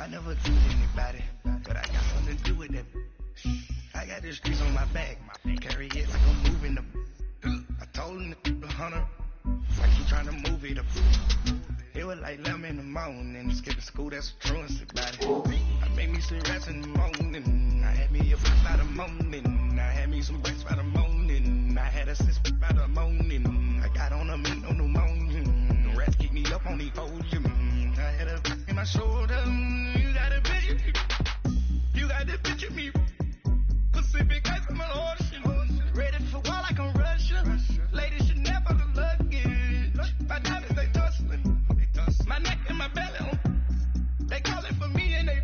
never told anybody, but I got something to do with that. I got the streets on my back, carry it like I'm moving the. I told him to 100, I keep trying to move it up. It was like 11 in the morning, skipping school, that's a truancy about it. I made me some rest in the morning, I had me a flip by the morning, I had me some breaks by the morning, I had a six by the morning, I got on a mint on the morning, the rats keep me up on the podium, I had a in my shoulder, you got a picture me, Pacific ice from an ocean, ready for war like I'm Russia, ladies should never the luggage, my diamonds they tussling. My neck and my belly, they call it for me and they,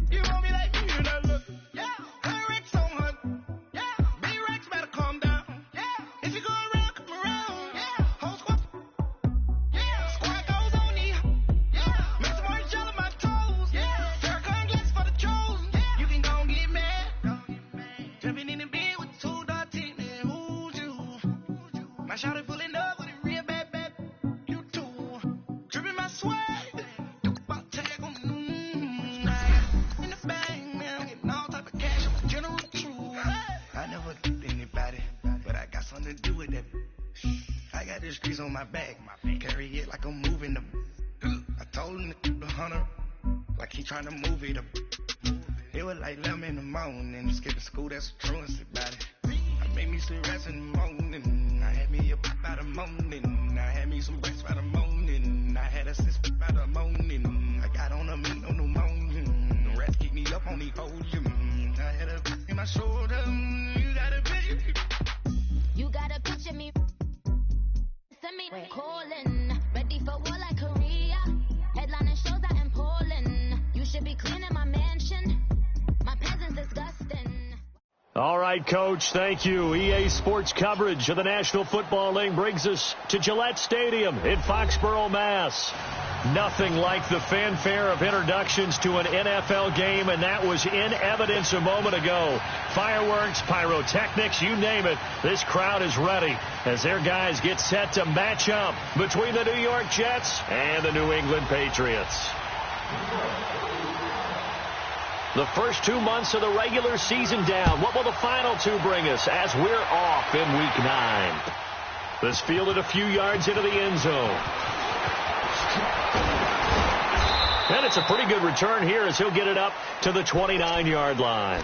you want me like me and I look, yeah, her Rex on her, yeah, B-Rex better calm down, yeah, if you go around, come around, yeah, whole squad, yeah, squad goes on me, yeah, make some orange gel on my toes, yeah, Farrakhan glass for the chosen, yeah, you can go and get mad, jumping in the bed with 2 dark teeth, and who's you, my shawty pulling up with a real bad, you too. Dripping my swag, you about tag on in the bag, man, getting all type of cash, I'm a general true. I never told anybody, but I got something to do with that. I got the streets on my back, carry it like I'm moving the. I told him to 100, like he trying to move it up. It was like 11 in the morning, skipping school, that's a truancy about it. I made me some rest in the morning, I had me a pop by the morning, I had me some breaks by the morning, I had a six by the morning, I got on a mint on the morning, the rats keep me up on the podium, I had a in my shoulder, you got a picture me, send me calling, ready for war like Korea, headlining shows out in Poland, you should be cleaning my mansion, my peasants disgusting. All right, Coach, thank you. EA Sports coverage of the National Football League brings us to Gillette Stadium in Foxborough, Mass. Nothing like the fanfare of introductions to an NFL game, and that was in evidence a moment ago. Fireworks, pyrotechnics, you name it. This crowd is ready as their guys get set to match up between the New York Jets and the New England Patriots. The first 2 months of the regular season down. What will the final 2 bring us as we're off in Week 9? This fielded a few yards into the end zone. And it's a pretty good return here as he'll get it up to the 29-yard line.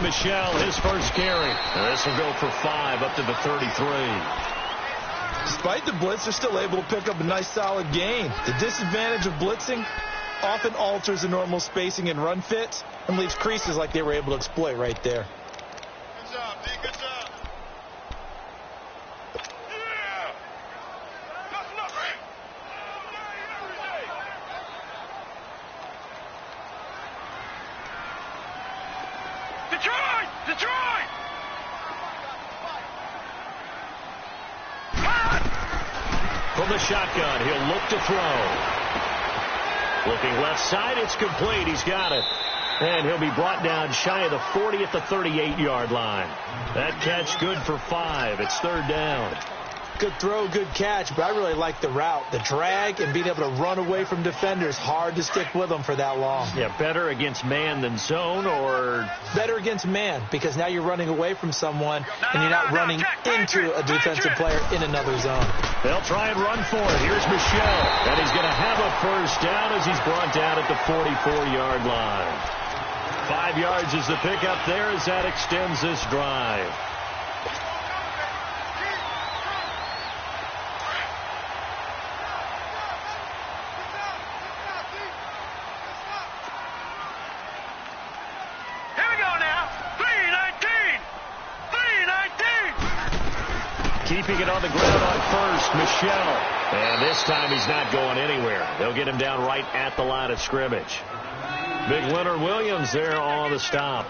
Michelle, his first carry. And this will go for 5 up to the 33. Despite the blitz, they're still able to pick up a nice solid gain. The disadvantage of blitzing often alters the normal spacing and run fits and leaves creases like they were able to exploit right there. Good job, man. Good job. Detroit! From the shotgun, he'll look to throw. Looking left side, it's complete. He's got it. And he'll be brought down shy of the 40 at the 38-yard line. That catch good for 5. It's 3rd down. Good throw, good catch, but I really like the route. The drag and being able to run away from defenders. Hard to stick with them for that long. Yeah, better against man than zone, or? Better against man, because now you're running away from someone and you're not running into a defensive player in another zone. They'll try and run for it. Here's Michelle, and he's going to have a first down as he's brought down at the 44-yard line. 5 yards is the pickup there as that extends this drive. keeping it on the ground on first. Michelle. And this time he's not going anywhere. They'll get him down right at the line of scrimmage. Big Leonard Williams there on the stop.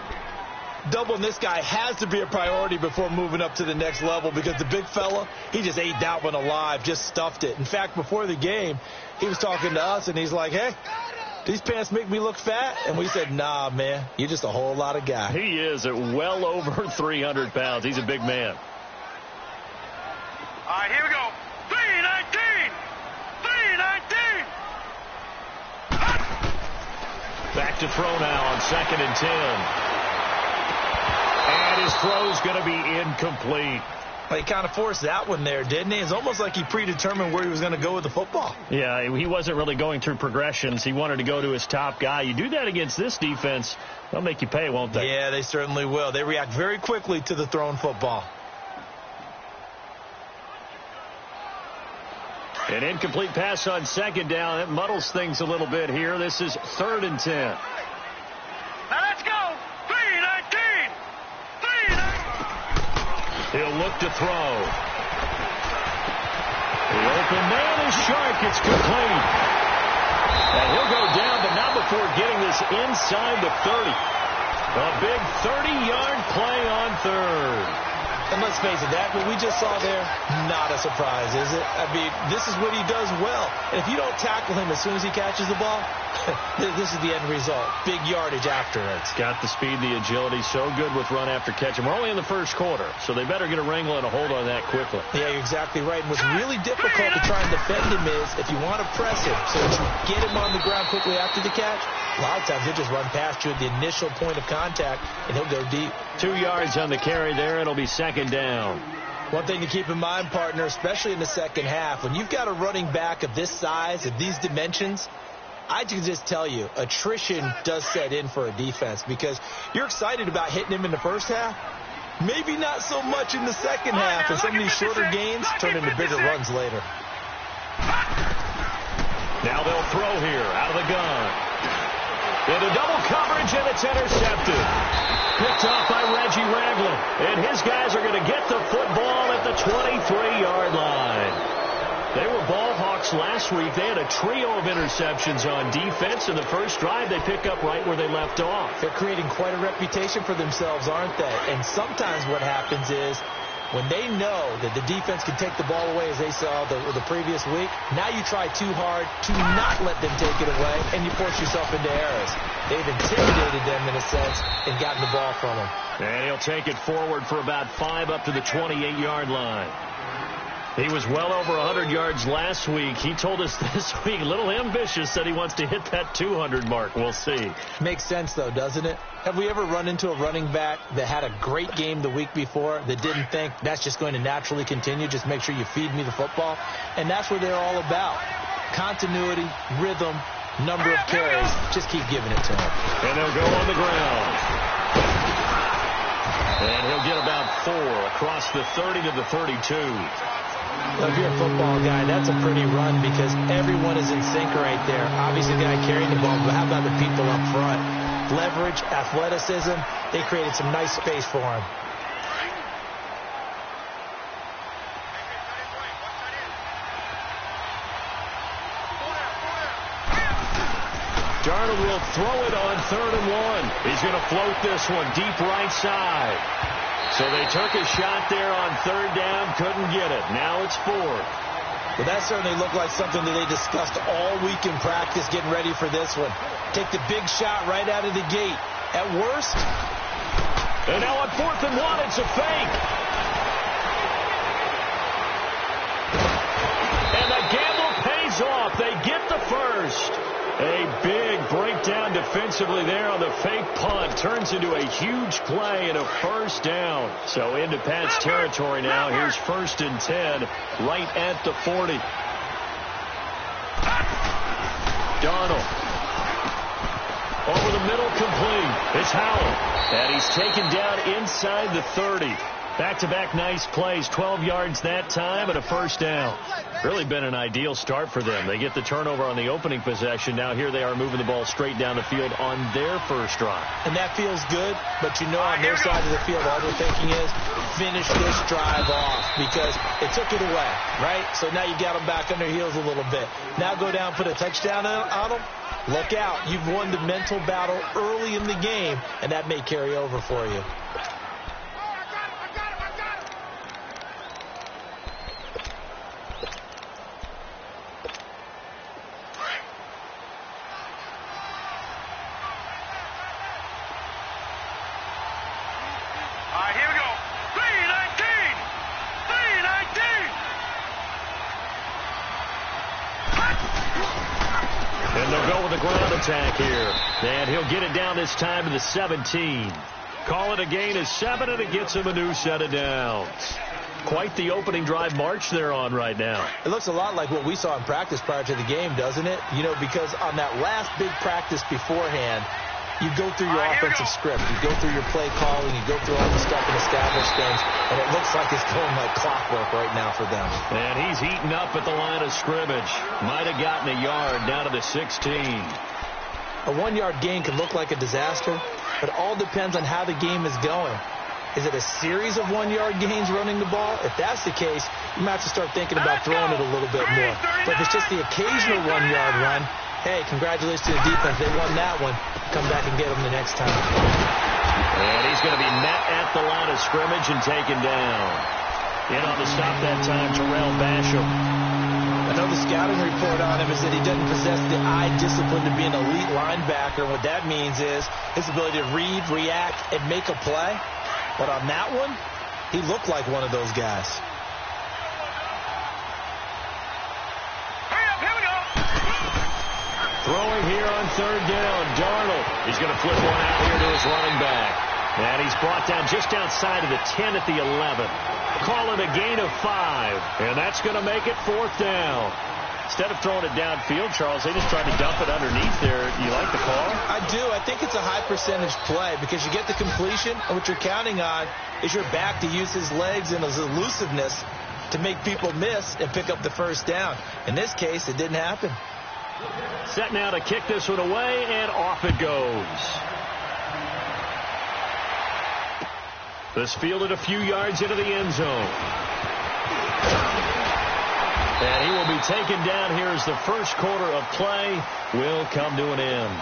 Doubling this guy has to be a priority before moving up to the next level, because the big fella, he just ate that one alive, just stuffed it. In fact, before the game, he was talking to us, and he's like, hey, these pants make me look fat? And we said, nah, man, you're just a whole lot of guy. He is at well over 300 pounds. He's a big man. All right, here we go. 319! 319! Back to throw now on 2nd and 10. And his throw's going to be incomplete. Well, he kind of forced that one there, didn't he? It's almost like he predetermined where he was going to go with the football. Yeah, he wasn't really going through progressions. He wanted to go to his top guy. You do that against this defense, they'll make you pay, won't they? Yeah, they certainly will. They react very quickly to the thrown football. An incomplete pass on 2nd down. It muddles things a little bit here. This is 3rd and 10. Now let's go! 319! 319! He'll look to throw. The open man is sharp. It's complete. And he'll go down, but not before getting this inside the 30. A big 30-yard play on 3rd. And let's face it, that what we just saw there, not a surprise, is it? I mean, this is what he does well. And if you don't tackle him as soon as he catches the ball, this is the end result. Big yardage after it. It's got the speed, the agility, so good with run after catch. And we're only in the first quarter, so they better get a wrangle and a hold on that quickly. Yeah, you're exactly right. And what's really difficult to try and defend him is if you want to press him so that you get him on the ground quickly after the catch, a lot of times he'll just run past you at the initial point of contact, and he'll go deep. 2 yards on the carry there. It'll be 2nd down. One thing to keep in mind, partner, especially in the second half, when you've got a running back of this size, of these dimensions, I can just tell you, attrition does set in for a defense, because you're excited about hitting him in the first half. Maybe not so much in the second half, and some of these shorter gains turn into bigger runs later. Now they'll throw here out of the gun. Into double coverage, and it's intercepted. Picked off by Reggie Ragland. And his guys are going to get the football at the 23-yard line. They were ball hawks last week. They had a trio of interceptions on defense. In the first drive, they pick up right where they left off. They're creating quite a reputation for themselves, aren't they? And sometimes what happens is, when they know that the defense can take the ball away, as they saw the previous week, now you try too hard to not let them take it away, and you force yourself into errors. They've intimidated them, in a sense, and gotten the ball from them. And he'll take it forward for about 5 up to the 28-yard line. He was well over 100 yards last week. He told us this week, a little ambitious, said he wants to hit that 200 mark. We'll see. Makes sense, though, doesn't it? Have we ever run into a running back that had a great game the week before that didn't think that's just going to naturally continue? Just make sure you feed me the football. And that's what they're all about. Continuity, rhythm, number of carries. Just keep giving it to him. And they'll go on the ground. And he'll get about 4 across the 30 to the 32. Well, if you're a football guy, that's a pretty run, because everyone is in sync right there. Obviously, the guy carrying the ball, but how about the people up front? Leverage, athleticism, they created some nice space for him. Darnold will throw it on 3rd and 1. He's going to float this one deep right side. So they took a shot there on 3rd down, couldn't get it. Now it's 4th. Well, that certainly looked like something that they discussed all week in practice, getting ready for this one. Take the big shot right out of the gate. At worst. And now on 4th and 1, it's a fake. And the gamble pays off. They get the first. A big breakdown defensively there on the fake punt. Turns into a huge play and a first down. So into Pat's territory now. Here's 1st and 10 right at the 40. Darnold. Over the middle, complete. It's Howell. And he's taken down inside the 30. Back-to-back nice plays. 12 yards that time and a first down. Really been an ideal start for them. They get the turnover on the opening possession. Now here they are moving the ball straight down the field on their first drive. And that feels good, but you know on their side of the field all they're thinking is finish this drive off because they took it away, right? So now you got them back on their heels a little bit. Now go down, put a touchdown on them. Look out. You've won the mental battle early in the game, and that may carry over for you. Attack here, and he'll get it down this time to the 17. Call it a gain of 7, and it gets him a new set of downs. Quite the opening drive march they're on right now. It looks a lot like what we saw in practice prior to the game, doesn't it? You know, because on that last big practice beforehand, you go through your offensive script. You go through your play calling. You go through all the stuff and establish things. And it looks like it's going like clockwork right now for them. And he's heating up at the line of scrimmage. Might have gotten a yard down to the 16. A 1-yard gain could look like a disaster, but it all depends on how the game is going. Is it a series of 1-yard gains running the ball? If that's the case, you might have to start thinking about throwing it a little bit more. But if it's just the occasional 1-yard run, hey, congratulations to the defense. They won that one. Come back and get them the next time. And he's going to be met at the line of scrimmage and taken down. In on the stop that time, Terrell Basham. I know the scouting report on him is that he doesn't possess the eye discipline to be an elite linebacker. What that means is his ability to read, react, and make a play. But on that one, he looked like one of those guys. Here we go. Throwing here on third down, Darnold. He's going to flip one out here to his running back. And he's brought down just outside of the 10 at the 11. Call it a gain of 5. And that's going to make it 4th down. Instead of throwing it downfield, Charles, they just tried to dump it underneath there. You like the call? I do. I think it's a high percentage play because you get the completion, and what you're counting on is your back to use his legs and his elusiveness to make people miss and pick up the first down. In this case, it didn't happen. Set now to kick this one away, and off it goes. This fielded a few yards into the end zone. And he will be taken down here as the first quarter of play will come to an end.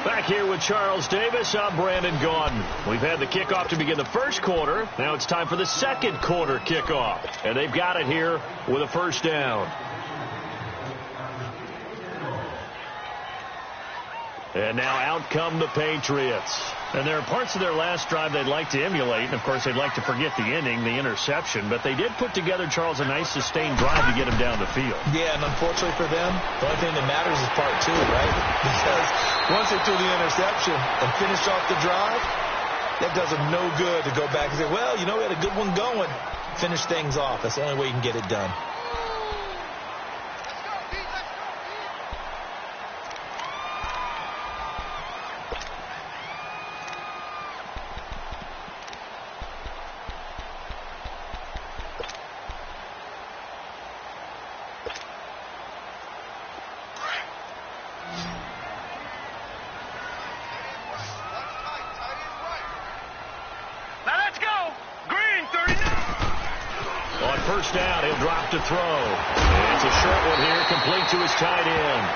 Back here with Charles Davis, I'm Brandon Gaudin. We've had the kickoff to begin the first quarter. Now it's time for the second quarter kickoff. And they've got it here with a first down. And now out come the Patriots. And there are parts of their last drive they'd like to emulate. And, of course, they'd like to forget the ending, the interception. But they did put together, Charles, a nice sustained drive to get him down the field. Yeah, and unfortunately for them, the only thing that matters is part 2, right? Because once they threw the interception and finished off the drive, that does them no good to go back and say, well, you know, we had a good one going. Finish things off. That's the only way you can get it done. First down, he'll drop to throw. It's a short one here, complete to his tight end.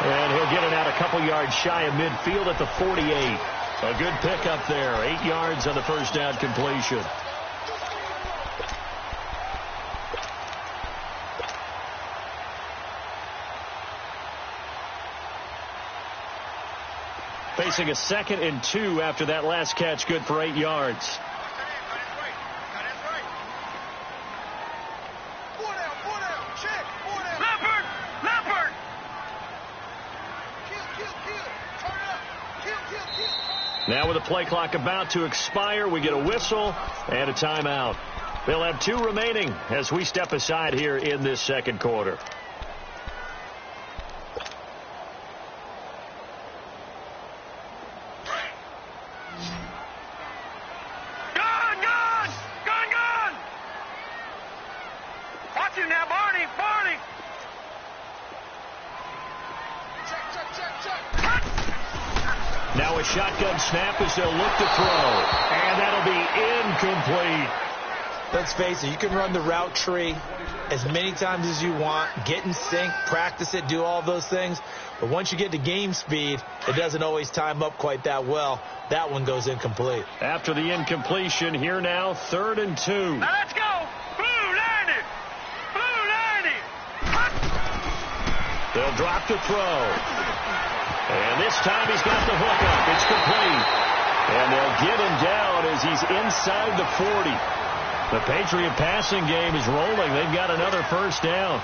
And he'll get it out a couple yards shy of midfield at the 48. A good pickup there, 8 yards on the first down completion. Facing a 2nd and 2 after that last catch, good for 8 yards. Now with the play clock about to expire, we get a whistle and a timeout. They'll have 2 remaining as we step aside here in this second quarter. Gone! Watch him now, Barney! Now a shotgun snap as they'll look to throw. And that'll be incomplete. Let's face it, you can run the route tree as many times as you want, get in sync, practice it, do all those things. But once you get to game speed, it doesn't always time up quite that well. That one goes incomplete. After the incompletion, here now, 3rd and 2. Now let's go. Blue 90. Blue 90. They'll drop to throw. And this time he's got the hook up. It's complete. And they'll get him down as he's inside the 40. The Patriot passing game is rolling. They've got another first down.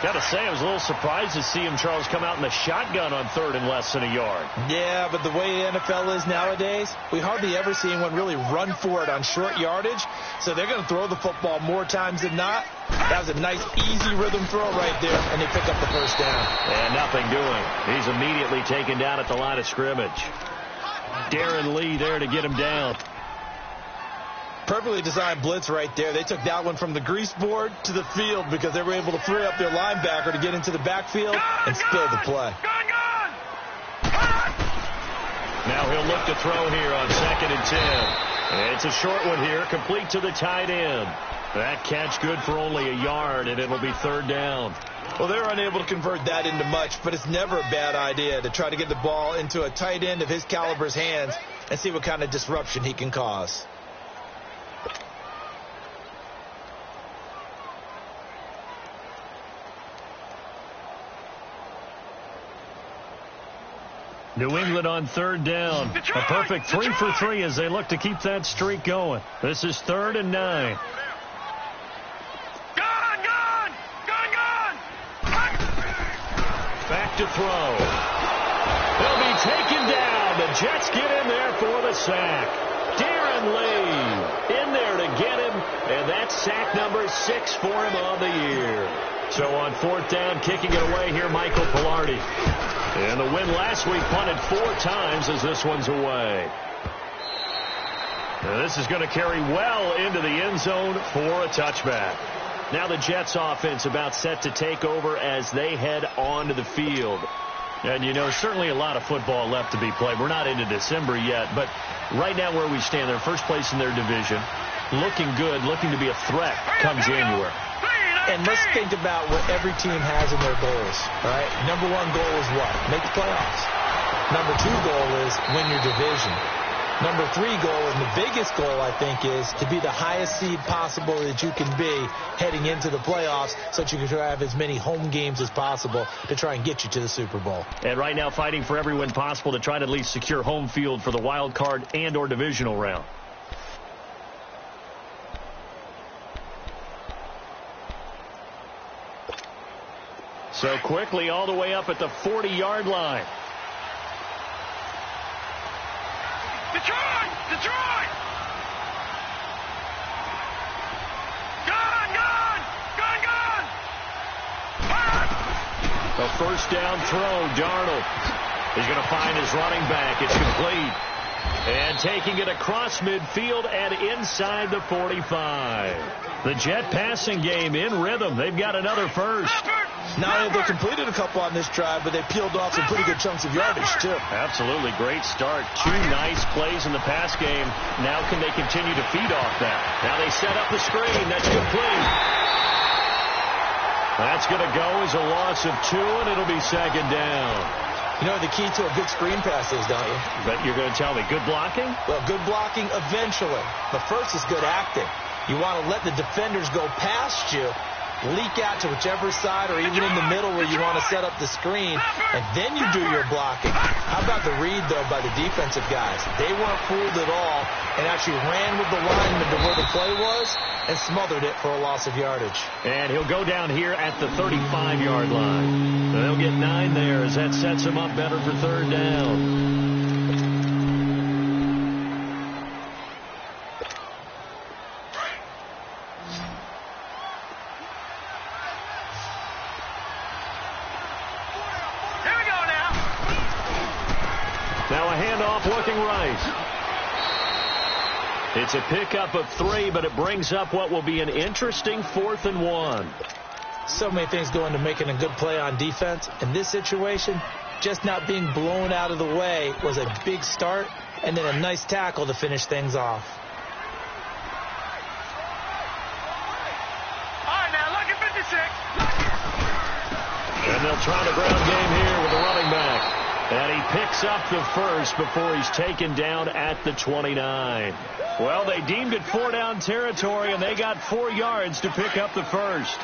Got to say, I was a little surprised to see him, Charles, come out in the shotgun on 3rd and less than a yard. Yeah, but the way the NFL is nowadays, we hardly ever see anyone really run for it on short yardage. So they're going to throw the football more times than not. That was a nice, easy rhythm throw right there, and they pick up the first down. And nothing doing. He's immediately taken down at the line of scrimmage. Darren Lee there to get him down. Perfectly designed blitz right there. They took that one from the grease board to the field because they were able to free up their linebacker to get into the backfield and spill the play. Now he'll look to throw here on 2nd and 10. And it's a short one here, complete to the tight end. That catch good for only a yard, and it'll be 3rd down. Well, they're unable to convert that into much, but it's never a bad idea to try to get the ball into a tight end of his caliber's hands and see what kind of disruption he can cause. New England on 3rd down. A perfect 3 for 3 as they look to keep that streak going. This is 3rd and 9. Gone! Back to throw. They'll be taken down. The Jets get in there for the sack. Darren Lee in there to get him, and that's sack number 6 for him on the year. So on 4th down, kicking it away here, Michael Pilardi. And the win last week punted 4 times as this one's away. Now this is going to carry well into the end zone for a touchback. Now the Jets offense about set to take over as they head onto the field. And, you know, certainly a lot of football left to be played. We're not into December yet, but right now where we stand, they're first place in their division, looking good, looking to be a threat come January. And let's think about what every team has in their goals, all right? Number 1 goal is what? Make the playoffs. Number 2 goal is win your division. Number 3 goal, and the biggest goal, I think, is to be the highest seed possible that you can be heading into the playoffs so that you can have as many home games as possible to try and get you to the Super Bowl. And right now fighting for every win possible to try to at least secure home field for the wild card and or divisional round. So quickly all the way up at the 40-yard line. Detroit! Gone! A first down throw. Darnold is going to find his running back. It's complete. And taking it across midfield and inside the 45. The Jet passing game in rhythm. They've got another first. Now they completed a couple on this drive, but they peeled off some pretty good chunks of yardage, too. Absolutely. Great start. 2 nice plays in the pass game. Now can they continue to feed off that? Now they set up the screen. That's complete. That's going to go as a loss of 2, and it'll be 2nd down. You know what the key to a good screen pass is, don't you? But you're going to tell me, good blocking? Well, good blocking eventually. But first is good acting. You want to let the defenders go past you, leak out to whichever side or even in the middle where you want to set up the screen, and then you do your blocking. How about the read, though, by the defensive guys? They weren't fooled at all and actually ran with the lineman to where the play was and smothered it for a loss of yardage. And he'll go down here at the 35-yard line. So they'll get 9 there as that sets him up better for 3rd down. Looking right. It's a pickup of 3, but it brings up what will be an interesting 4th and 1. So many things go into making a good play on defense. In this situation, just not being blown out of the way was a big start, and then a nice tackle to finish things off. All right, now, look at 56. And they'll try the ground game here with the running back. And he picks up the first before he's taken down at the 29. Well, they deemed it 4-down territory, and they got 4 yards to pick up the first.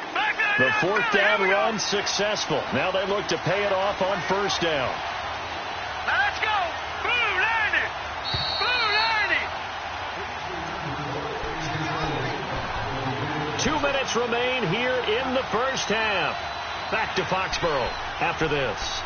The 4th down run successful. Now they look to pay it off on 1st down. Now let's go. Blue landed. Blue landed. 2 minutes remain here in the first half. Back to Foxborough after this.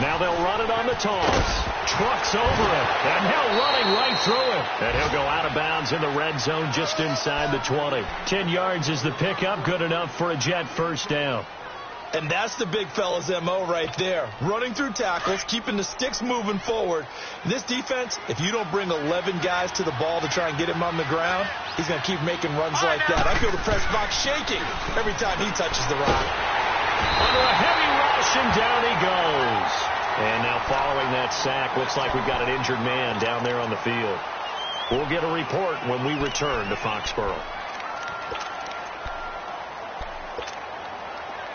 Now they'll run it on the toss. Trucks over it. And now running right through it. And he'll go out of bounds in the red zone just inside the 20. 10 yards is the pickup. Good enough for a Jet 1st down. And that's the big fella's MO right there. Running through tackles, keeping the sticks moving forward. This defense, if you don't bring 11 guys to the ball to try and get him on the ground, he's going to keep making runs like that. I feel the press box shaking every time he touches the rock. Under a heavy rush, and down he goes. And now following that sack, looks like we've got an injured man down there on the field. We'll get a report when we return to Foxborough.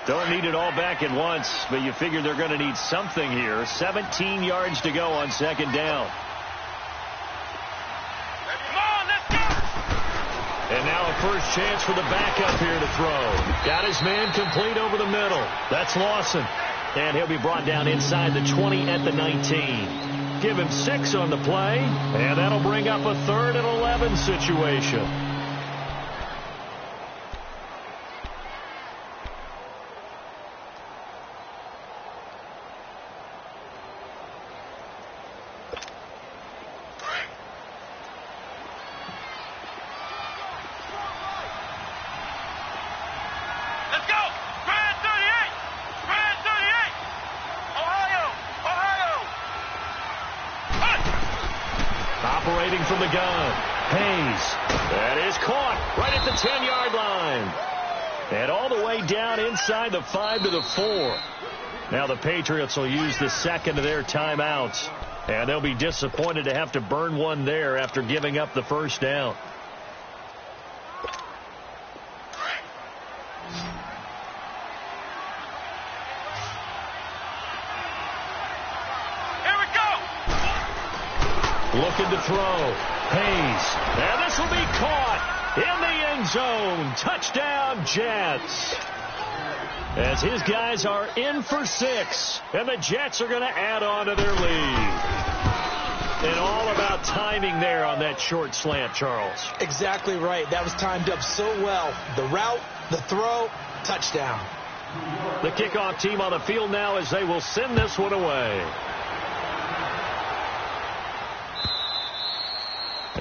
Don't need it all back at once, but you figure they're going to need something here. 17 yards to go on 2nd down. And now a first chance for the backup here to throw. Got his man complete over the middle. That's Lawson. And he'll be brought down inside the 20 at the 19. Give him 6 on the play, and that'll bring up a 3rd and 11 situation. Operating from the gun, Hayes. That is caught right at the 10-yard line. And all the way down inside the 5 to the 4. Now the Patriots will use the second of their timeouts. And they'll be disappointed to have to burn one there after giving up the first down. Looking to throw. Hayes. And this will be caught in the end zone. Touchdown, Jets. As his guys are in for 6. And the Jets are going to add on to their lead. And all about timing there on that short slant, Charles. Exactly right. That was timed up so well. The route, the throw, touchdown. The kickoff team on the field now as they will send this one away.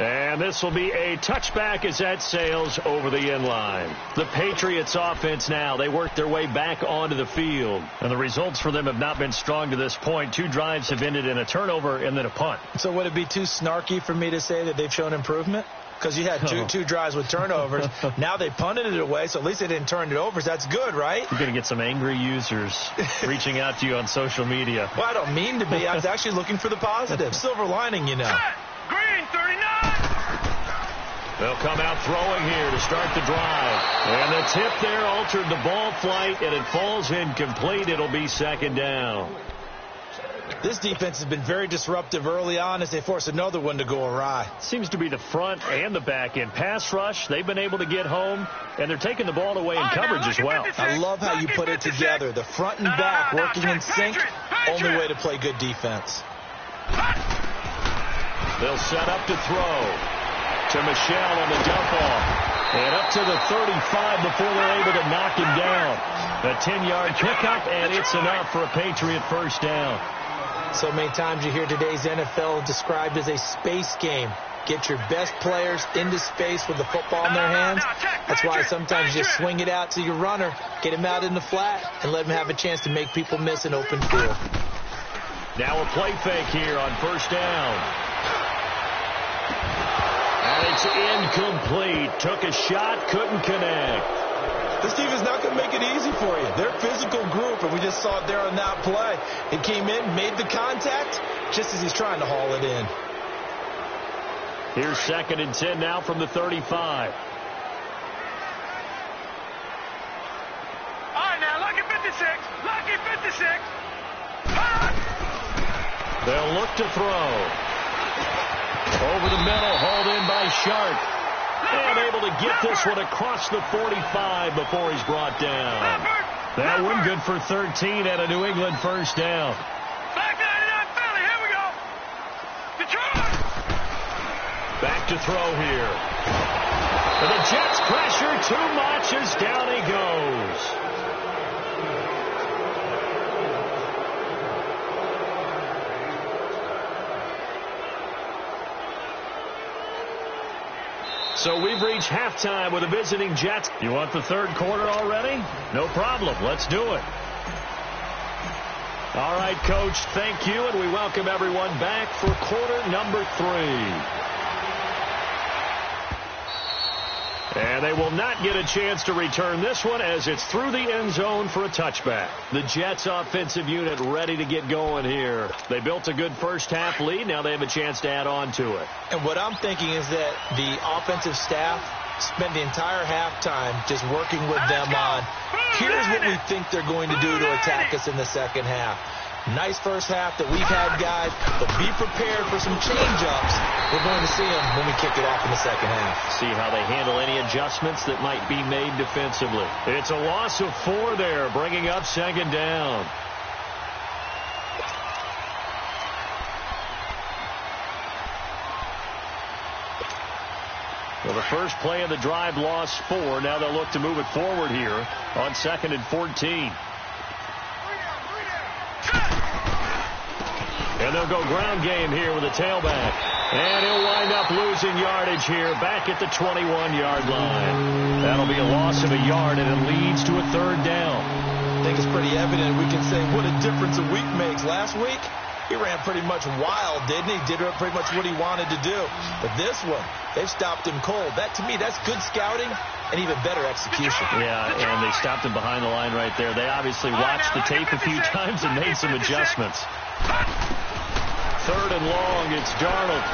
And this will be a touchback as that sails over the end line. The Patriots offense now, they work their way back onto the field. And the results for them have not been strong to this point. 2 drives have ended in a turnover and then a punt. So would it be too snarky for me to say that they've shown improvement? Because you had two drives with turnovers. Now they punted it away, so at least they didn't turn it over. So that's good, right? You're going to get some angry users reaching out to you on social media. Well, I don't mean to be. I was actually looking for the positive. Silver lining, you know. Green 39. They'll come out throwing here to start the drive. And the tip there altered the ball flight, and it falls incomplete. It'll be 2nd down. This defense has been very disruptive early on as they force another one to go awry. Seems to be the front and the back end. Pass rush, they've been able to get home, and they're taking the ball away in coverage as well. I love how you put it together. The front and back working in sync. Only way to play good defense. They'll set up to throw to Michelle on the dump off. And up to the 35 before they're able to knock him down. A 10-yard pickup, and it's enough for a Patriot first down. So many times you hear today's NFL described as a space game. get your best players into space with the football in their hands. That's why sometimes you just swing it out to your runner, get him out in the flat, and let him have a chance to make people miss an open field. Now a play fake here on first down. And it's incomplete. Took a shot, couldn't connect. This team is not going to make it easy for you. They're a physical group, and we just saw it there on that play. It came in, made the contact, just as he's trying to haul it in. Here's 2nd and 10 now from the 35. All right, now, lucky 56. Lucky 56. They'll look to throw. Over the middle, hauled in by Sharp. And able to get this one across the 45 before he's brought down. That one good for 13 at a New England first down. Back 99 Philly, here we go. Detroit. Back to throw here. The Jets pressure too much as down he goes. So we've reached halftime with the visiting Jets. You want the third quarter already? No problem. Let's do it. All right, Coach, thank you, and we welcome everyone back for quarter number 3. And they will not get a chance to return this one as it's through the end zone for a touchback. The Jets offensive unit ready to get going here. They built a good first half lead. Now they have a chance to add on to it. And what I'm thinking is that the offensive staff spent the entire halftime just working with them on, here's what we think they're going to do to attack us in the second half. Nice first half that we've had, guys, but be prepared for some change-ups. We're going to see them when we kick it off in the second half. See how they handle any adjustments that might be made defensively. It's a loss of 4 there, bringing up 2nd down. Well, the first play of the drive lost 4. Now they'll look to move it forward here on 2nd and 14. And they'll go ground game here with a tailback. And he'll wind up losing yardage here back at the 21-yard line. That'll be a loss of a yard, and it leads to a 3rd down. I think it's pretty evident. We can say what a difference a week makes. Last week, he ran pretty much wild, didn't he? Did pretty much what he wanted to do. But this one, they've stopped him cold. That, to me, that's good scouting and even better execution. Yeah, and they stopped him behind the line right there. They obviously watched the tape a few times and made some adjustments. 3rd and long, it's Darnold.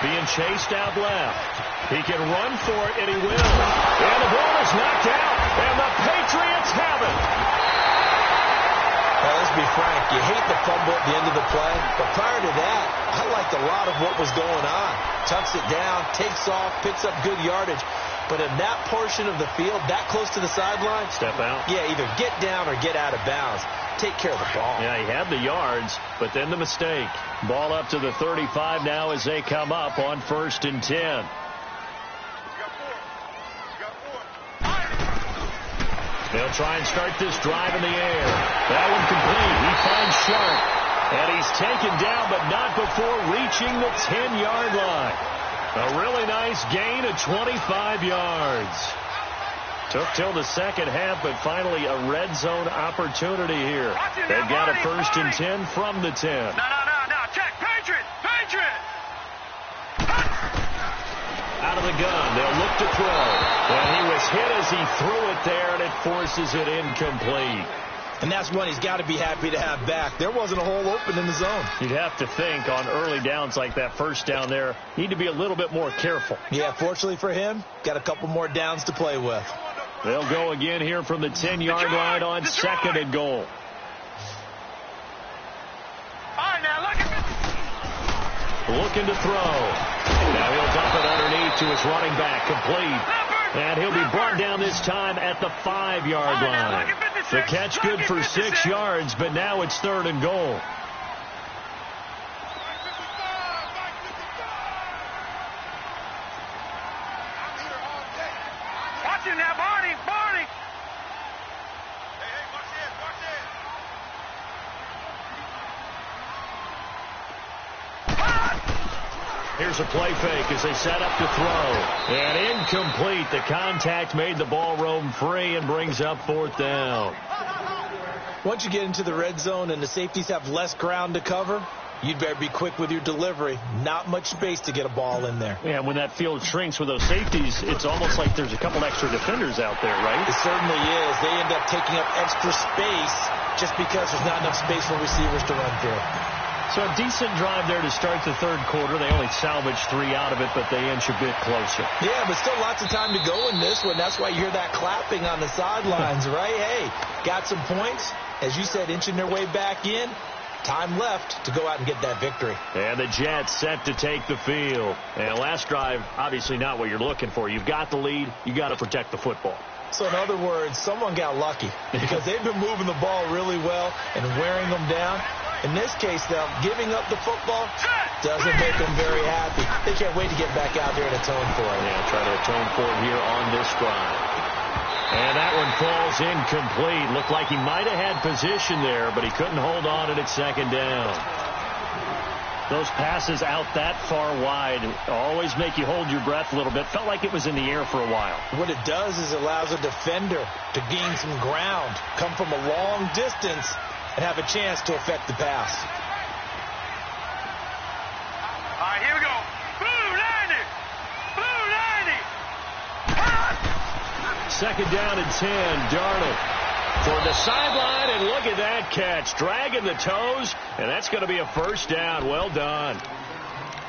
Being chased out left. He can run for it, and he will. And the ball is knocked out, and the Patriots have it. Well, let's be frank. You hate the fumble at the end of the play, but prior to that, I liked a lot of what was going on. Tucks it down, takes off, picks up good yardage. But in that portion of the field, that close to the sideline, step out. Yeah, either get down or get out of bounds. Take care of the ball. Yeah, he had the yards, but then the mistake. Ball up to the 35 now as they come up on 1st and 10. They'll try and start this drive in the air. That one complete. He finds Sharp. And he's taken down, but not before reaching the 10-yard line. A really nice gain of 25 yards. Took till the second half, but finally a red zone opportunity here. They've got a 1st and 10 from the 10. No. Check. Patriot. Out of the gun. They'll look to throw. And he was hit as he threw it there, and it forces it incomplete. And that's one he's got to be happy to have back. There wasn't a hole open in the zone. You'd have to think on early downs like that first down there, need to be a little bit more careful. Yeah, fortunately for him, got a couple more downs to play with. They'll go again here from the 10-yard line on 2nd and goal. All right, now, Looking to throw. Now he'll dump it underneath to his running back, complete. And he'll be brought down this time at the 5-yard line. The catch good for 6 yards, but now it's 3rd and goal. Watch him now, Barney. Hey, watch this. Here's a play fake as they set up to throw. And incomplete. The contact made the ball roam free and brings up 4th down. Once you get into the red zone and the safeties have less ground to cover, you'd better be quick with your delivery. Not much space to get a ball in there. Yeah, when that field shrinks with those safeties, it's almost like there's a couple extra defenders out there, right? It certainly is. They end up taking up extra space just because there's not enough space for receivers to run through. So a decent drive there to start the 3rd quarter. They only salvaged 3 out of it, but they inch a bit closer. Yeah, but still lots of time to go in this one. That's why you hear that clapping on the sidelines, right? Hey, got some points. As you said, inching their way back in. Time left to go out and get that victory. And the Jets set to take the field. And last drive, obviously not what you're looking for. You've got the lead. You got to protect the football. So in other words, someone got lucky because they've been moving the ball really well and wearing them down. In this case, though, giving up the football doesn't make them very happy. They can't wait to get back out there and atone for it. Yeah, try to atone for it here on this drive. And that one falls incomplete. Looked like he might have had position there, but he couldn't hold on at 2nd down. Those passes out that far wide always make you hold your breath a little bit. Felt like it was in the air for a while. What it does is it allows a defender to gain some ground, come from a long distance, and have a chance to affect the pass. All right, here we go. Blue 90. Blue 90. 2nd down and 10. Darnold toward the sideline, and look at that catch. Dragging the toes, and that's going to be a 1st down. Well done.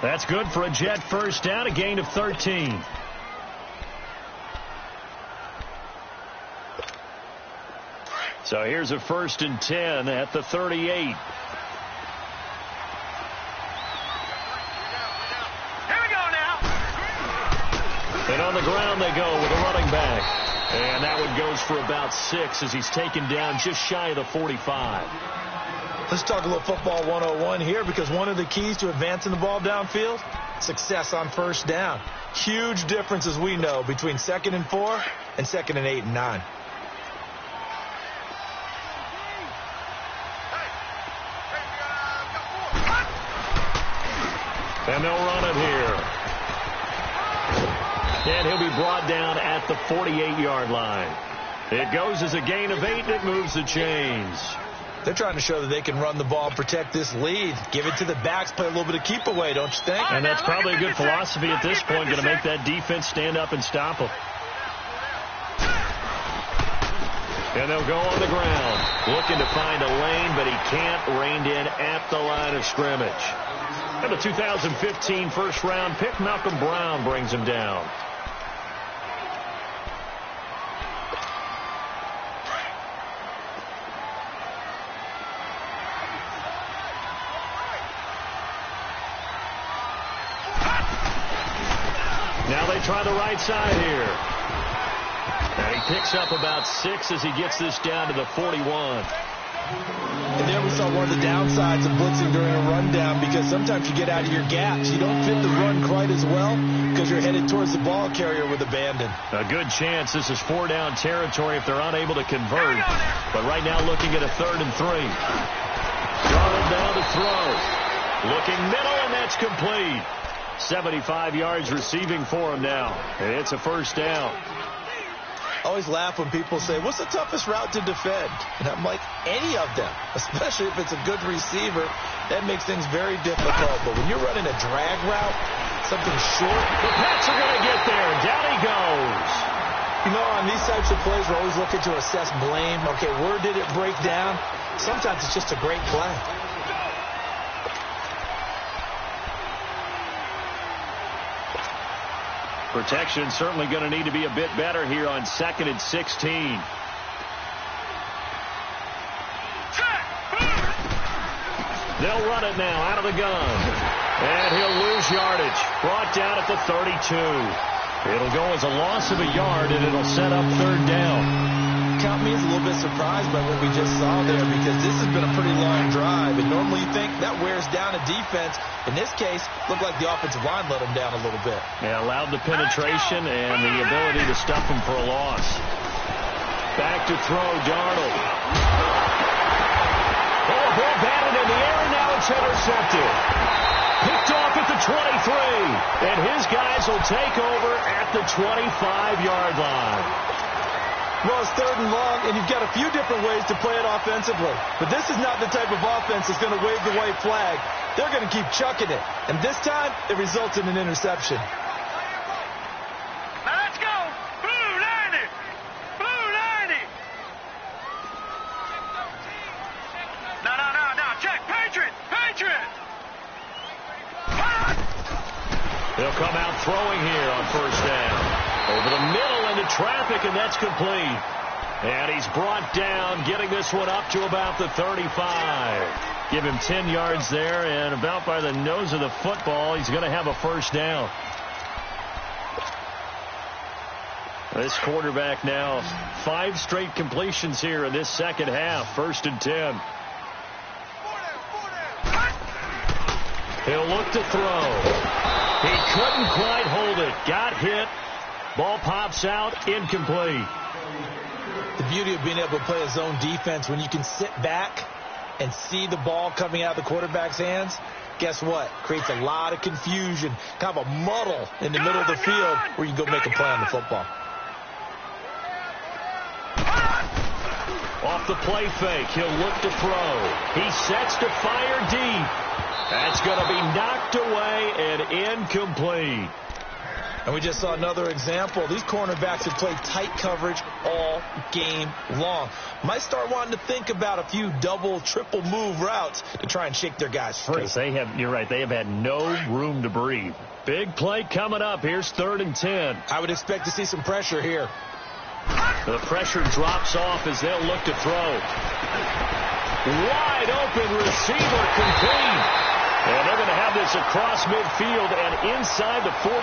That's good for a Jet 1st down, a gain of 13. So here's a 1st and 10 at the 38. Here we go now. And on the ground they go with a running back. And that one goes for about 6 as he's taken down just shy of the 45. Let's talk a little football 101 here, because one of the keys to advancing the ball downfield, success on 1st down. Huge difference, as we know, between 2nd and 4 and 2nd and 8 and 9. And they'll run it here. And he'll be brought down at the 48-yard line. It goes as a gain of 8, and it moves the chains. They're trying to show that they can run the ball, protect this lead, give it to the backs, play a little bit of keep away, don't you think? And that's probably a good philosophy at this point, going to make that defense stand up and stop them. And they'll go on the ground, looking to find a lane, but he can't. Reined in at the line of scrimmage. And the 2015 first-round pick, Malcolm Brown, brings him down. Now they try the right side here. And he picks up about 6 as he gets this down to the 41. And there we saw one of the downsides of blitzing during a rundown, because sometimes you get out of your gaps. You don't fit the run quite as well because you're headed towards the ball carrier with abandon. A good chance this is 4-down territory if they're unable to convert. But right now looking at a 3rd and 3. Darnold down to throw. Looking middle, and that's complete. 75 yards receiving for him now. And it's a 1st down. I always laugh when people say, what's the toughest route to defend? And I'm like, any of them, especially if it's a good receiver. That makes things very difficult. But when you're running a drag route, something short. The Pats are going to get there. Down he goes. You know, on these types of plays, we're always looking to assess blame. Okay, where did it break down? Sometimes it's just a great play. Protection certainly going to need to be a bit better here on 2nd and 16. They'll run it now out of the gun. And he'll lose yardage. Brought down at the 32. It'll go as a loss of a yard, and it'll set up 3rd down. Count me as a little bit surprised by what we just saw there, because this has been a pretty long drive, and normally you think that wears down a defense. In this case, looked like the offensive line let them down a little bit. Yeah, allowed the penetration and the ability to stuff them for a loss. Back to throw, Darnold. Oh, ball batted in the air, and now it's intercepted. Picked off at the 23. will take over at the 25-yard line. Well, it's 3rd and long, and you've got a few different ways to play it offensively. But this is not the type of offense that's going to wave the white flag. They're going to keep chucking it. And this time, it results in an interception. Now let's go. Blue 90. Blue 90. No. Check. Patriot. They'll come out throwing here on 1st down. Over the middle into traffic, and that's complete. And he's brought down, getting this one up to about the 35. Give him 10 yards there, and about by the nose of the football, he's going to have a 1st down. This quarterback now, 5 straight completions here in this second half. 1st and 10. He'll look to throw. He couldn't quite hold it. Got hit. Ball pops out. Incomplete. The beauty of being able to play a zone defense, when you can sit back and see the ball coming out of the quarterback's hands, guess what? Creates a lot of confusion, kind of a muddle in the middle of the field where you can go make a play on the football. Off the play fake, he'll look to throw. He sets to fire deep. That's going to be knocked away and incomplete. And we just saw another example. These cornerbacks have played tight coverage all game long. Might start wanting to think about a few double, triple move routes to try and shake their guys free. You're right, they have had no room to breathe. Big play coming up. Here's 3rd and 10. I would expect to see some pressure here. The pressure drops off as they'll look to throw. Wide open receiver complete. And they're going to have this across midfield and inside the 45.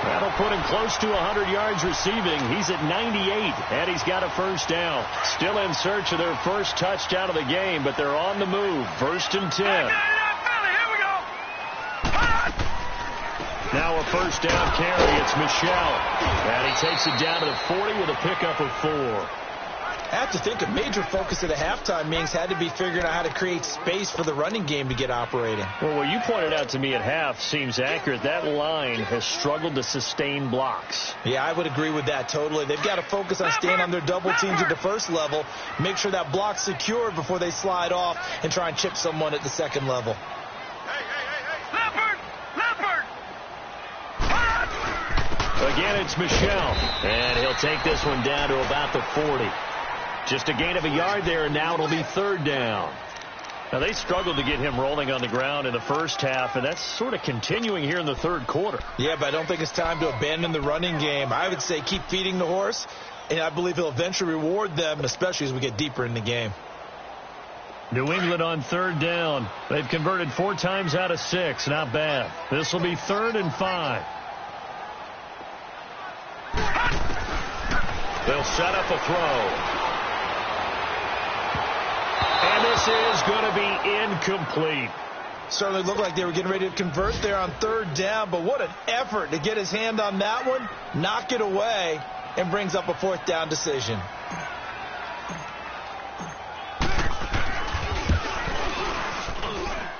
That'll put him close to 100 yards receiving. He's at 98, and he's got a 1st down. Still in search of their 1st touchdown of the game, but they're on the move. 1st and 10. Here we go. Now a 1st down carry. It's Michel. And he takes it down to the 40 with a pickup of 4. I have to think a major focus of the halftime meetings had to be figuring out how to create space for the running game to get operating. Well, what you pointed out to me at half seems accurate. That line has struggled to sustain blocks. Yeah, I would agree with that totally. They've got to focus on staying on their double teams at the 1st level, make sure that block's secured before they slide off and try and chip someone at the 2nd level. Hey. Leopard. Again, it's Michel. And he'll take this one down to about the 40. Just a gain of a yard there, and now it'll be 3rd down. Now, they struggled to get him rolling on the ground in the 1st half, and that's sort of continuing here in the 3rd quarter. Yeah, but I don't think it's time to abandon the running game. I would say keep feeding the horse, and I believe he'll eventually reward them, especially as we get deeper in the game. New England on 3rd down. They've converted 4 times out of 6. Not bad. This will be 3rd and 5. They'll set up a throw. And this is going to be incomplete. Certainly looked like they were getting ready to convert there on 3rd down, but what an effort to get his hand on that one, knock it away, and brings up a 4th down decision.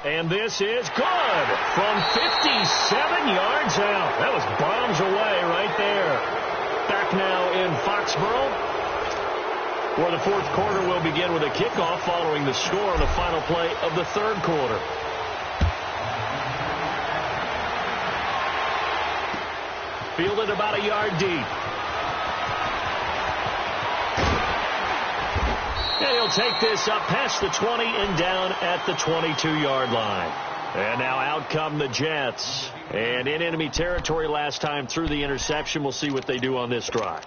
And this is good from 57 yards out. That was bombs away right there. Back now in Foxborough, where the 4th quarter will begin with a kickoff following the score on the final play of the 3rd quarter. Fielded about a yard deep. And he'll take this up past the 20 and down at the 22-yard line. And now out come the Jets. And in enemy territory last time through the interception. We'll see what they do on this drive.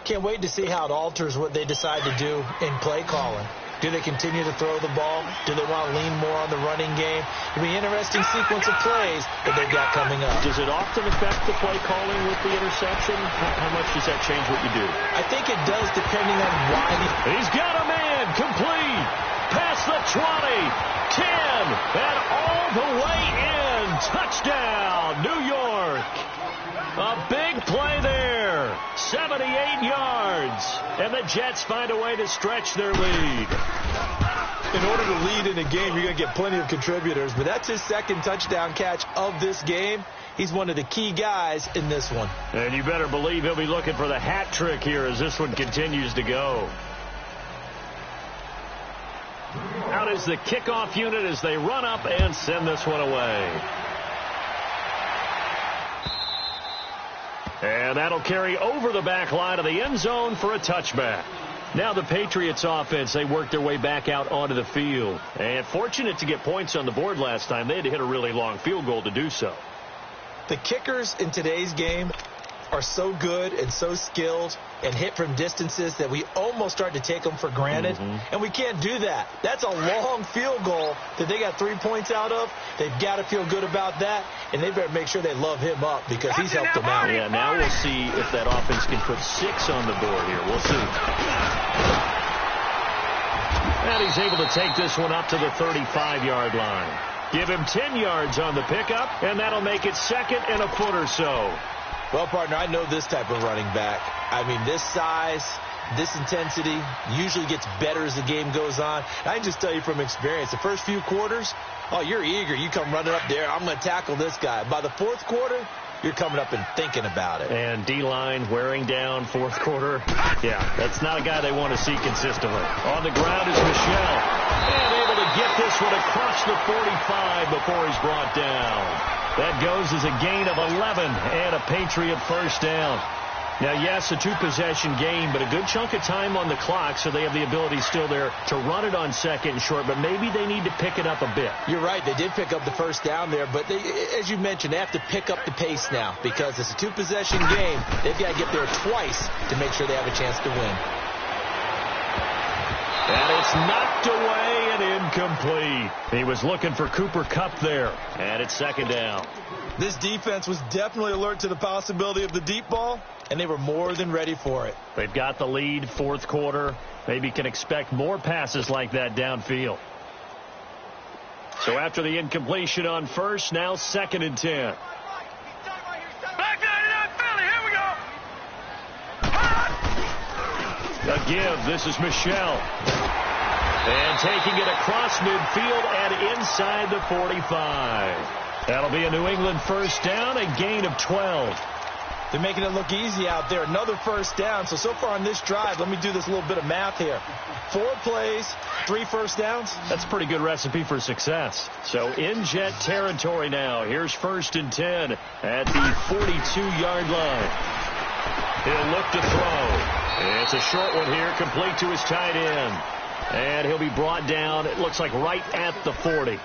Can't wait to see how it alters what they decide to do in play calling. Do they continue to throw the ball? Do they want to lean more on the running game? It'll be an interesting sequence of plays that they've got coming up. Does it often affect the play calling with the interception? How much does that change what you do? I think it does, depending on why. He's got a man complete. Past the 20, 10, and all the way in. Touchdown, New York. A big play there. 78 yards. And the Jets find a way to stretch their lead. In order to lead in a game, you're going to get plenty of contributors, but that's his second touchdown catch of this game. He's one of the key guys in this one. And you better believe he'll be looking for the hat trick here as this one continues to go. Out is the kickoff unit as they run up and send this one away. And that'll carry over the back line of the end zone for a touchback. Now the Patriots offense, they worked their way back out onto the field. And fortunate to get points on the board last time. They had to hit a really long field goal to do so. The kickers in today's game are so good and so skilled and hit from distances that we almost start to take them for granted. And we can't do that. That's a long field goal that they got 3 points out of. They've got to feel good about that, and they better make sure they love him up because he's helped them out. Yeah, now we'll see if that offense can put 6 on the board here. We'll see. And he's able to take this one up to the 35-yard line. Give him 10 yards on the pickup, and that'll make it second and a foot or so. Well, partner, I know this type of running back. I mean, this size, this intensity usually gets better as the game goes on. I can just tell you from experience, the first few quarters, oh, you're eager. You come running up there. I'm going to tackle this guy. By the fourth quarter, you're coming up and thinking about it. And D-line wearing down fourth quarter. Yeah, that's not a guy they want to see consistently. On the ground is Michel. And able to get this one across the 45 before he's brought down. That goes as a gain of 11 and a Patriot first down. Now, yes, a two-possession game, but a good chunk of time on the clock, so they have the ability still there to run it on second and short, but maybe they need to pick it up a bit. You're right. They did pick up the first down there, but they, as you mentioned, they have to pick up the pace now because it's a two-possession game. They've got to get there twice to make sure they have a chance to win. And it's knocked away and incomplete. He was looking for Cooper Kupp there, and it's second down. This defense was definitely alert to the possibility of the deep ball, and they were more than ready for it. They've got the lead, fourth quarter. Maybe can expect more passes like that downfield. So after the incompletion on first, now second and 10. Back 99 Philly, here we go. A give, this is Michel. And taking it across midfield and inside the 45. That'll be a New England first down, a gain of 12. They're making it look easy out there. Another first down. So far on this drive, let me do this little bit of math here. 4 plays, 3 first downs. That's a pretty good recipe for success. So in Jet territory now. Here's first and 10 at the 42-yard line. He'll look to throw. It's a short one here, complete to his tight end. And he'll be brought down, it looks like right at the 40.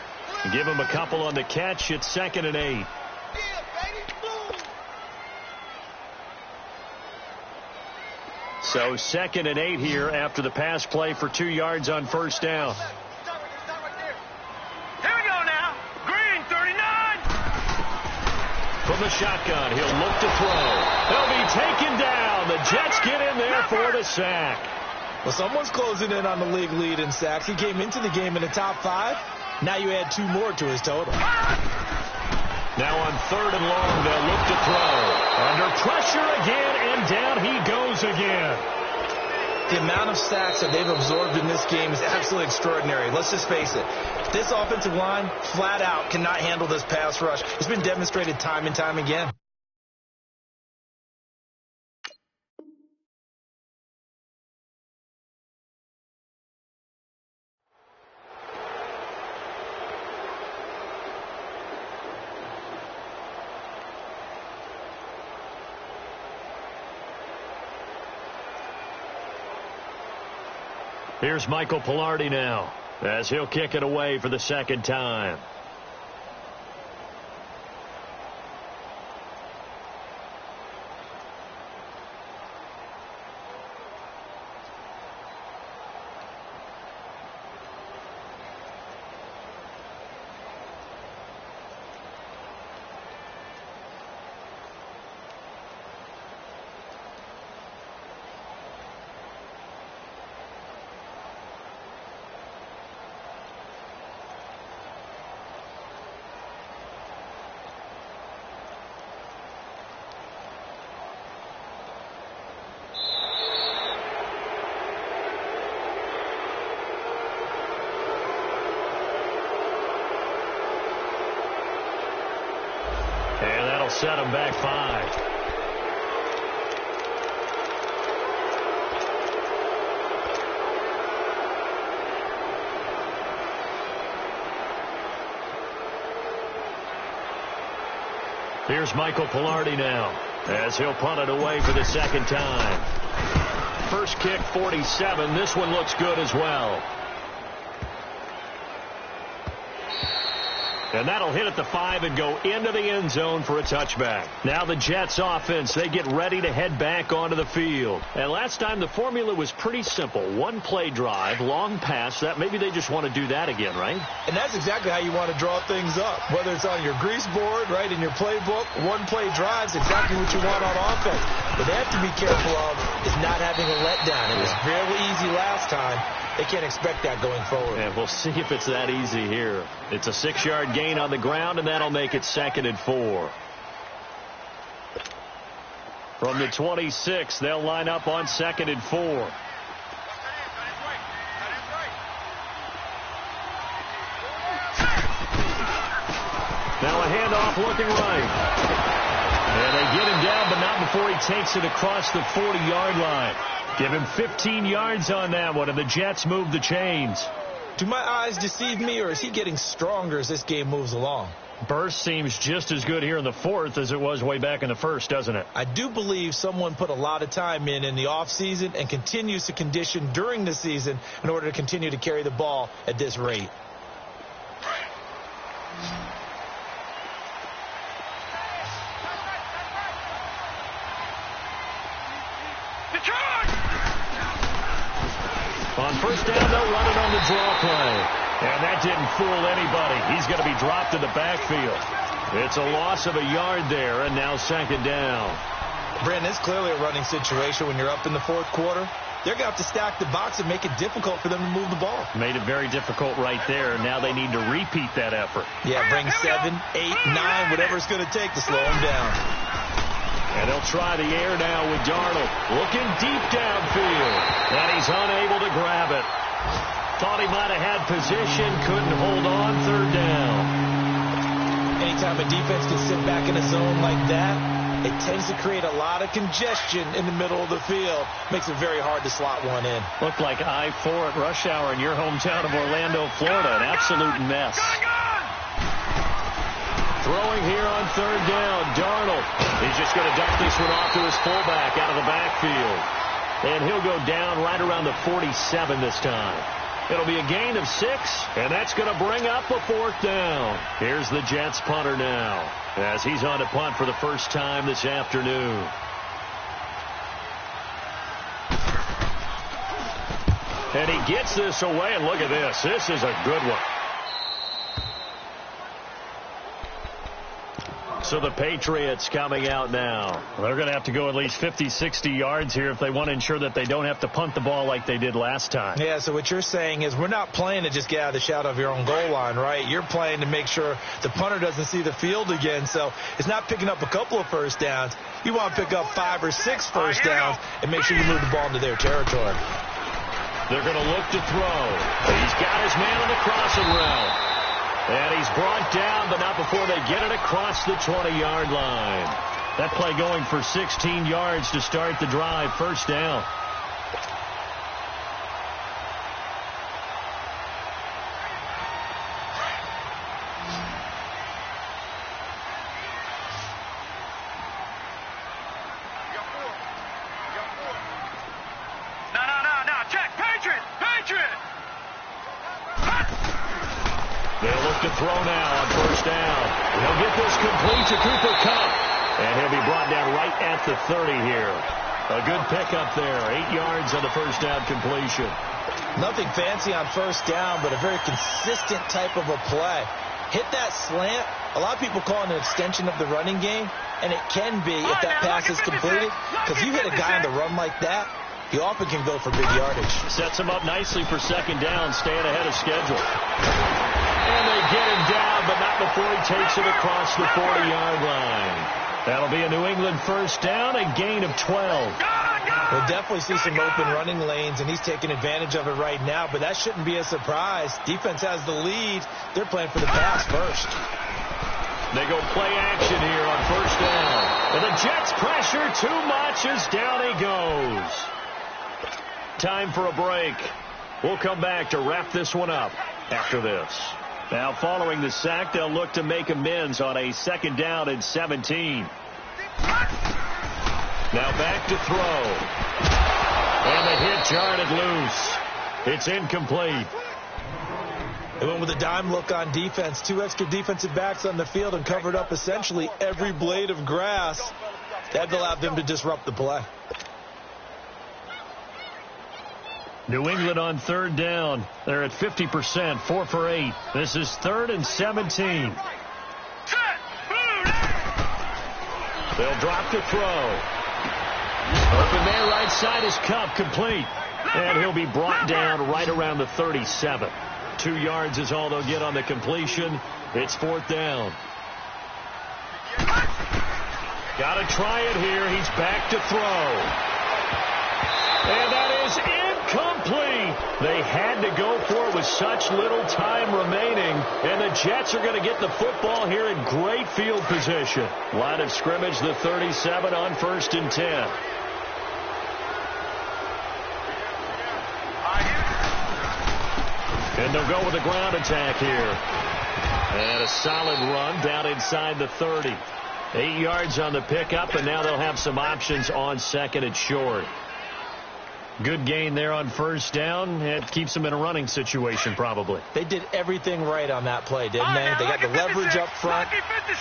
Give him a couple on the catch. It's second and 8. So second and 8 here after the pass play for 2 yards on first down. Here we go now. Green, 39. From the shotgun, he'll look to throw. He'll be taken down. The Jets get in there for the sack. Well, someone's closing in on the league lead in sacks. He came into the game in the top 5. Now you add 2 more to his total. Now on third and long, they'll look to throw. Under pressure again, and down he goes again. The amount of sacks that they've absorbed in this game is absolutely extraordinary. Let's just face it. This offensive line, flat out, cannot handle this pass rush. It's been demonstrated time and time again. Here's Michael Pilardi now as he'll kick it away for the second time. set them back 5. Here's Michael Pilardi now, as he'll punt it away for the second time. First kick, 47. This one looks good as well. And that'll hit at the 5 and go into the end zone for a touchback. Now the Jets offense, they get ready to head back onto the field. And last time the formula was pretty simple. One play drive, long pass. That maybe they just want to do that again, right? And that's exactly how you want to draw things up. Whether it's on your grease board, right, in your playbook, one play drives exactly what you want on offense. What they have to be careful of is not having a letdown. It was fairly easy last time. They can't expect that going forward. And we'll see if it's that easy here. It's a 6-yard gain on the ground, and that'll make it 2nd and 4. From the 26, they'll line up on 2nd and 4. Now a handoff looking right. And they get him down, but not before he takes it across the 40-yard line. Give him 15 yards on that one, and the Jets move the chains. Do my eyes deceive me, or is he getting stronger as this game moves along? Burst seems just as good here in the 4th as it was way back in the 1st, doesn't it? I do believe someone put a lot of time in the offseason and continues to condition during the season in order to continue to carry the ball at this rate. On first down, they'll run it on the draw play. And that didn't fool anybody. He's going to be dropped in the backfield. It's a loss of a yard there, and now 2nd down. Brandon, it's clearly a running situation when you're up in the 4th quarter. They're going to have to stack the box and make it difficult for them to move the ball. Made it very difficult right there. Now they need to repeat that effort. Yeah, bring 7, 8, 9, whatever it's going to take to slow them down. And they'll try the air now with Darnold. Looking deep downfield. And he's unable to grab it. Thought he might have had position. Couldn't hold on. 3rd down. Anytime a defense can sit back in a zone like that, it tends to create a lot of congestion in the middle of the field. Makes it very hard to slot one in. Looked like I-4 at rush hour in your hometown of Orlando, Florida. An absolute mess. Throwing here on 3rd down, Darnold. He's just going to dump this one off to his fullback out of the backfield. And he'll go down right around the 47 this time. It'll be a gain of 6, and that's going to bring up a 4th down. Here's the Jets punter now, as he's on to punt for the first time this afternoon. And he gets this away, and look at this. This is a good one. So the Patriots coming out now. They're going to have to go at least 50, 60 yards here if they want to ensure that they don't have to punt the ball like they did last time. Yeah, so what you're saying is we're not playing to just get out of the shadow of your own goal line, right? You're playing to make sure the punter doesn't see the field again. So it's not picking up a couple of first downs. You want to pick up 5 or 6 first downs and make sure you move the ball into their territory. They're going to look to throw. He's got his man on the crossing route. And he's brought down, but not before they get it across the 20-yard line. That play going for 16 yards to start the drive. First down. No. Check. Patriot. They'll look to throw now on first down. He'll get this complete to Cooper Kupp. And he'll be brought down right at the 30 here. A good pickup there. 8 yards on the first down completion. Nothing fancy on first down, but a very consistent type of a play. Hit that slant. A lot of people call it an extension of the running game, and it can be if that pass is completed. Because you hit a guy on the run like that, he often can go for big yardage. Sets him up nicely for second down, staying ahead of schedule. And they get him down, but not before he takes it across the 40-yard line. That'll be a New England first down, a gain of 12. We'll definitely see some open running lanes, and he's taking advantage of it right now, but that shouldn't be a surprise. Defense has the lead. They're playing for the pass first. They go play action here on first down. And the Jets pressure too much as down he goes. Time for a break. We'll come back to wrap this one up after this. Now following the sack, they'll look to make amends on a 2nd down and 17. Now back to throw. And the hit jarred it loose. It's incomplete. They went with a dime look on defense. 2 extra defensive backs on the field and covered up essentially every blade of grass. That allowed them to disrupt the play. New England on 3rd down. They're at 50%, 4 for 8. This is 3rd and 17. They'll drop to throw. Open man right side is Cup, complete. And he'll be brought down right around the 37. 2 yards is all they'll get on the completion. It's 4th down. Got to try it here. He's back to throw. And that is incomplete. They had to go for it with such little time remaining. And the Jets are going to get the football here in great field position. Line of scrimmage, the 37 on 1st and 10. And they'll go with a ground attack here. And a solid run down inside the 30. 8 yards on the pickup, and now they'll have some options on 2nd and short. Good gain there on 1st down. It keeps them in a running situation, probably. They did everything right on that play, didn't they? They got the leverage up front,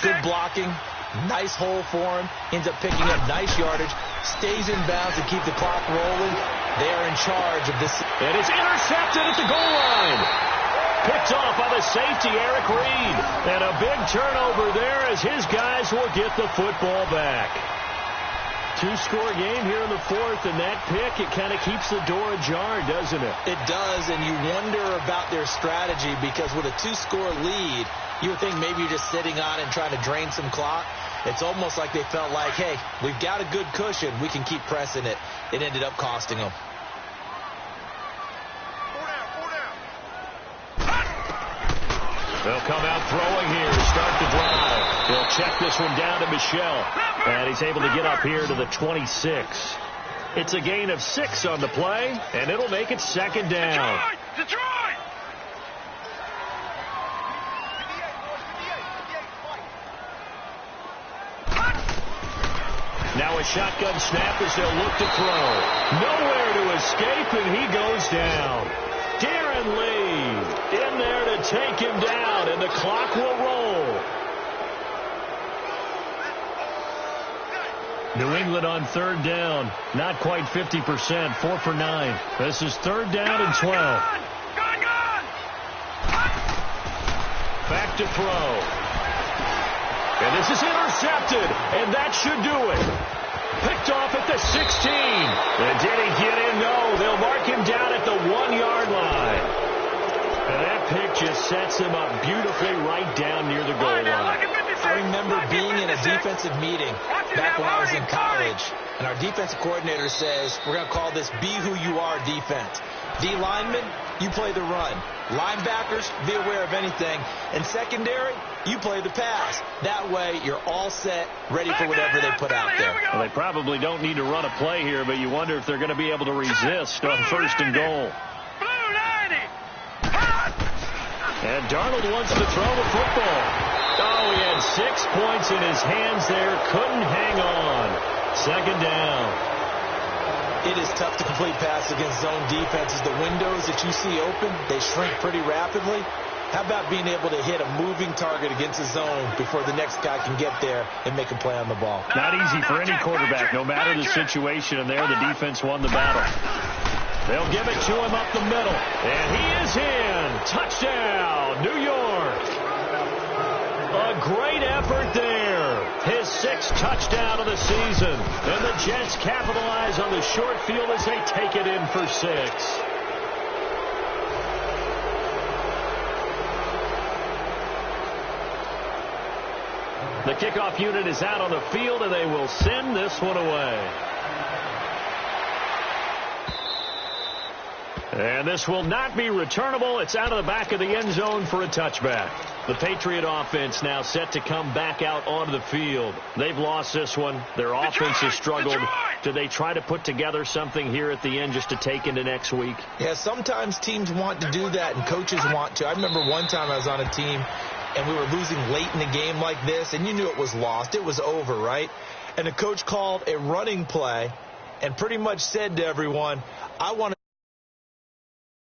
good blocking, nice hole for him, ends up picking up nice yardage, stays in bounds to keep the clock rolling. They are in charge of this. And it's intercepted at the goal line. Picked off by the safety, Eric Reed. And a big turnover there as his guys will get the football back. 2-score game here in the 4th, and that pick, it kind of keeps the door ajar, doesn't it? It does, and you wonder about their strategy because with a 2-score lead, you would think maybe you're just sitting on it and trying to drain some clock. It's almost like they felt like, hey, we've got a good cushion. We can keep pressing it. It ended up costing them. They'll come out throwing here, start the drive. They'll check this one down to Michelle. And he's able to get up here to the 26. It's a gain of 6 on the play, and it'll make it 2nd down. Detroit! Now a shotgun snap as they'll look to throw. Nowhere to escape, and he goes down. Darren Lee in there to take him down, and the clock will roll. New England on 3rd down. Not quite 50%, 4 for 9. This is 3rd down and 12. Back to throw. And this is intercepted, and that should do it. Picked off at the 16. And did he get in? No, they'll mark him down at the 1-yard line. And that pick just sets him up beautifully right down near the goal line. I remember being in a defensive meeting back when I was in college, and our defensive coordinator says, we're going to call this Be Who You Are defense. D linemen, you play the run. Linebackers, be aware of anything. And secondary, you play the pass. That way, you're all set, ready for whatever they put out there. Well, they probably don't need to run a play here, but you wonder if they're going to be able to resist on 1st and goal. And Darnold wants to throw the football. Oh, he had 6 points in his hands there. Couldn't hang on. 2nd down. It is tough to complete pass against zone defenses. The windows that you see open, they shrink pretty rapidly. How about being able to hit a moving target against a zone before the next guy can get there and make a play on the ball? Not easy for any quarterback, no matter the situation. And there, the defense won the battle. They'll give it to him up the middle. And he is in. Touchdown, New York. A great effort there. His 6th touchdown of the season. And the Jets capitalize on the short field as they take it in for 6. The kickoff unit is out on the field, and they will send this one away. And this will not be returnable. It's out of the back of the end zone for a touchback. The Patriot offense now set to come back out onto the field. They've lost this one. Their offense has struggled. Do they try to put together something here at the end just to take into next week? Yeah, sometimes teams want to do that and coaches want to. I remember one time I was on a team and we were losing late in the game like this, and you knew it was lost. It was over, right? And the coach called a running play and pretty much said to everyone, I want